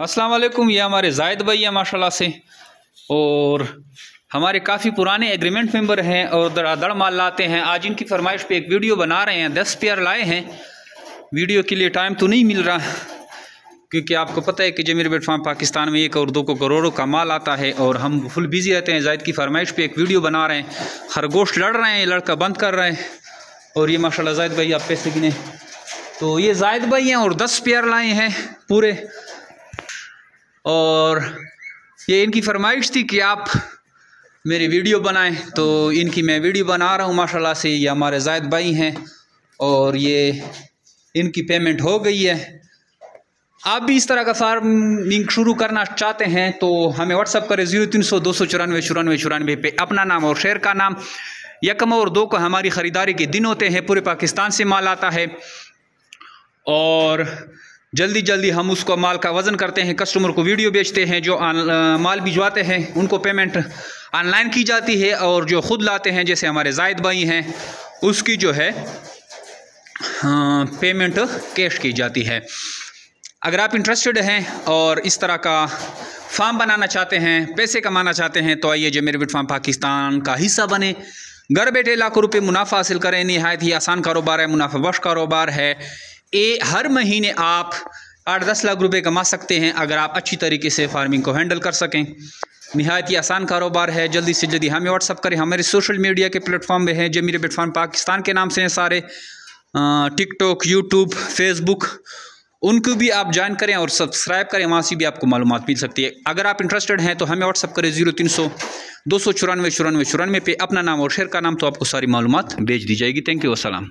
अस्सलाम वालेकुम। ये हमारे जायद भाई हैं माशाल्लाह से, और हमारे काफ़ी पुराने एग्रीमेंट मेंबर हैं और दड़ माल लाते हैं। आज इनकी फरमाइश पे एक वीडियो बना रहे हैं। 10 पेयर लाए हैं। वीडियो के लिए टाइम तो नहीं मिल रहा, क्योंकि आपको पता है कि जमीर बेट फार्म पाकिस्तान में 1 और 2 को करोड़ों का माल आता है और हम फुल बिजी रहते हैं। जायद की फरमाइश पे एक वीडियो बना रहे हैं। खरगोश लड़ रहे हैं, लड़का बंद कर रहे हैं। और ये माशाल्लाह जायद भाई आप पैसे गिने तो ये जायद भाई हैं और 10 पेयर लाए हैं पूरे। और ये इनकी फरमाइश थी कि आप मेरी वीडियो बनाएं, तो इनकी मैं वीडियो बना रहा हूँ माशाल्लाह से। ये हमारे जायद भाई हैं और ये इनकी पेमेंट हो गई है। आप भी इस तरह का फार्मिंग शुरू करना चाहते हैं तो हमें व्हाट्सअप करें 0300 294 94 94 पे अपना नाम और शहर का नाम। 1 और 2 को हमारी ख़रीदारी के दिन होते हैं, पूरे पाकिस्तान से माल आता है और जल्दी हम उसको माल का वज़न करते हैं, कस्टमर को वीडियो बेचते हैं। जो माल भिजवाते हैं उनको पेमेंट ऑनलाइन की जाती है, और जो ख़ुद लाते हैं जैसे हमारे जायद भाई हैं उसकी जो है पेमेंट कैश की जाती है। अगर आप इंटरेस्टेड हैं और इस तरह का फार्म बनाना चाहते हैं, पैसे कमाना चाहते हैं, तो आइए जमीर बेट फार्म पाकिस्तान का हिस्सा बने। घर बैठे लाखों रुपए मुनाफा हासिल करें। नहायत ही आसान कारोबार है, मुनाफा बख्श कारोबार है। हर महीने आप 8-10 लाख रुपए कमा सकते हैं अगर आप अच्छी तरीके से फार्मिंग को हैंडल कर सकें। नहायत ही आसान कारोबार है। जल्दी से जल्दी हमें व्हाट्सअप करें। हमारे सोशल मीडिया के प्लेटफॉर्म में हैं, जमीर बेट फार्म पाकिस्तान के नाम से हैं सारे, टिकटॉक, यूट्यूब, फेसबुक, उनको भी आप ज्वाइन करें और सब्सक्राइब करें। वहाँ से भी आपको मालूमात मिल सकती है। अगर आप इंटरेस्टेड हैं तो हमें व्हाट्सअप करें 0300 294 94 94 पे अपना नाम और शहर का नाम, तो आपको सारी मालूमात भेज दी जाएगी। थैंक यू, अस्सलाम।